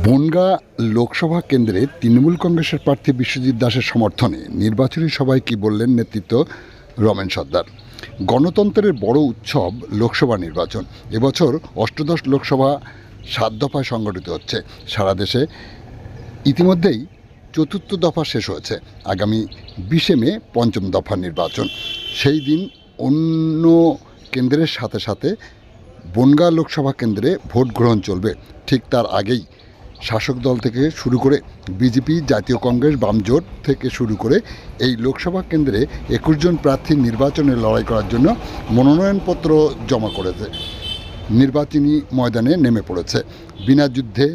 বনগাঁ লোকসভা কেন্দ্রে তৃণমূল কংগ্রেসের প্রার্থী বিশ্বজিৎ দাসের সমর্থনে নির্বাচনী সভায় কী বললেন নেতৃত্ব রমেন সর্দার। গণতন্ত্রের বড় উৎসব লোকসভা নির্বাচন। এবছর অষ্টাদশ লোকসভা 7 দফায় সংগঠিত হচ্ছে। সারা দেশে ইতিমধ্যেই চতুর্থ দফা শেষ হয়েছে। আগামী 20 মে পঞ্চম দফার নির্বাচন। সেই দিন অন্য কেন্দ্রের সাথে সাথে বনগাঁ লোকসভা কেন্দ্রে ভোট গ্রহণ চলবে। ঠিক তার আগেই শাসক দল থেকে শুরু করে বিজেপি, জাতীয় কংগ্রেস, বামজোট থেকে শুরু করে এই লোকসভা কেন্দ্রে 21 জন প্রার্থী নির্বাচনে লড়াই করার জন্য মনোনয়নপত্র জমা করেছে। নির্বাচনী ময়দানে নেমে পড়েছে। বিনা যুদ্ধে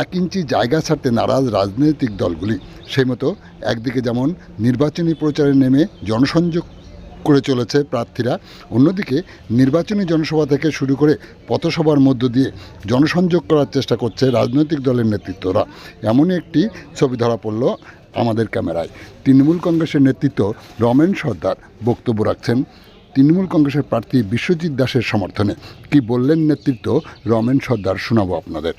1 ইঞ্চি জায়গা ছাড়তে নারাজ রাজনৈতিক দলগুলি। সেই মতো একদিকে যেমন নির্বাচনী প্রচারে নেমে জনসংযোগ করে চলেছে প্রার্থীরা, অন্যদিকে নির্বাচনী জনসভা থেকে শুরু করে পথসভার মধ্য দিয়ে জনসংযোগ করার চেষ্টা করছে রাজনৈতিক দলের নেতৃত্বরা। এমনই একটি ছবি ধরা পড়ল আমাদের ক্যামেরায়। তৃণমূল কংগ্রেসের নেতৃত্ব রমেন সর্দার বক্তব্য রাখছেন তৃণমূল কংগ্রেসের প্রার্থী বিশ্বজিৎ দাসের সমর্থনে। কি বললেন নেতৃত্ব রমেন সর্দার, শোনাবো আপনাদের।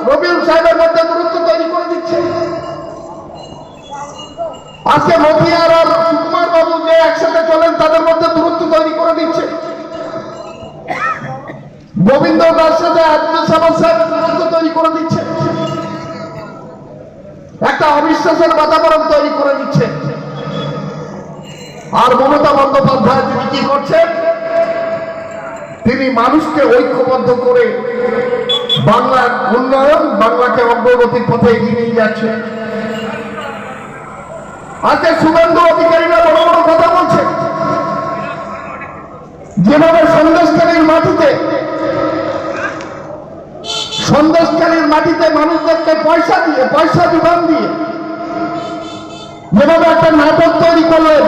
রবিউল সাহেবের মধ্যে দূরত্ব তৈরি করে দিচ্ছে। আজকে মতিয়ার আর সুকুমার বাবু যে একসাথে চলেন তাদের মধ্যে দূরত্ব তৈরি করে দিচ্ছে। গোবিন্দ দাস সাথে আব্দুল সামাদ সাহেব দূরত্ব তৈরি করে দিচ্ছে। একটা অবিশ্বাসের বাতাবরণ তৈরি করে দিচ্ছে। আর মমতা বন্দ্যোপাধ্যায় তিনি কি করছেন? তিনি মানুষকে ঐক্যবদ্ধ করে বাংলার উন্নয়ন, বাংলাকে অগ্রগতির পথে এগিয়ে নিয়ে যাচ্ছে। আজকে শুভেন্দু অধিকারীরা বড় বড় কথা বলছে। যেভাবে সন্দেশখালীর মাটিতে মানুষদেরকে পয়সা বিধান দিয়ে যেভাবে একটা নাটক তৈরি করলেন,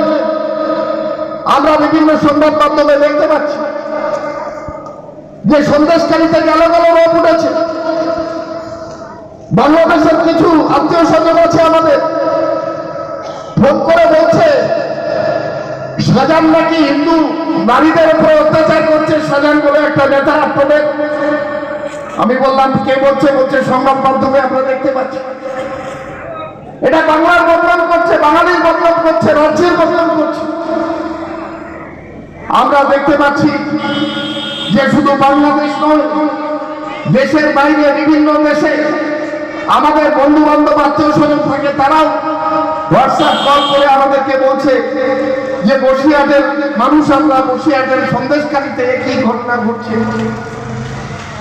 আমরা বিভিন্ন সংবাদ মাধ্যমে দেখতে পাচ্ছি যে সন্দেশখালীতে গেল রোপ উঠেছে। বাংলাদেশের কিছু আত্মীয় স্বজন আছে আমাদের, ফোন করে বলছে শাহজাহান নাকি হিন্দু নারীদের উপর অত্যাচার করছে। শাহজাহান বলে একটা নেতা আপনাদের, আমি বললাম কে বলছে? বলছে সংবাদ মাধ্যমে আমরা দেখতে পাচ্ছি। এটা বাংলার বদনাম করছে, বাঙালির বদনাম করছে, রাজ্যের বদনাম করছে। আমরা দেখতে পাচ্ছি যে শুধু বাংলাদেশ নয়, দেশের বাইরে বিভিন্ন দেশে আমাদের বন্ধু বান্ধব আত্মীয় স্বজন থাকে, তারাও হোয়াটসঅ্যাপ কল করে আমাদেরকে বলছে যে বসিরহাটের মানুষ, আমরা বসিরহাটের সন্দেশখালীতে কি ঘটনা ঘটছে।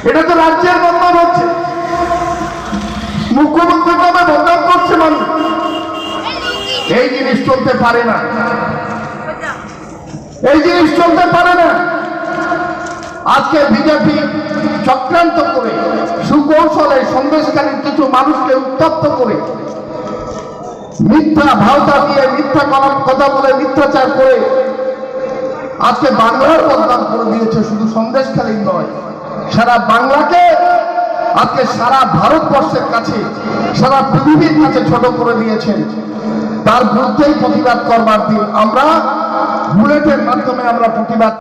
এটা তো রাজ্যের বদনাম হচ্ছে, মুখ্যমন্ত্রীকে বদনাম করছে মানুষ। এই জিনিস চলতে পারে না, এই জিনিস চলতে পারে না। আজকে বিজেপি চক্রান্ত করে সুকৌশলে সন্দেশকারীর কিছু মানুষকে উত্তপ্ত করে মিথ্যা ভাওতা দিয়ে, মিথ্যা কথা বলে, মিথ্যাচার করে আজকে বাংলার বদনাম করে দিয়েছে। শুধু সন্দেশকারী নয়, সারা বাংলাকে আজকে সারা ভারতবর্ষের কাছে, সারা পৃথিবীর কাছে ছোট করে দিয়েছেন। তার বিরুদ্ধেই প্রতিবাদ করবার দিন। আমরা বুলেটের মাধ্যমে আমরা প্রতিবাদ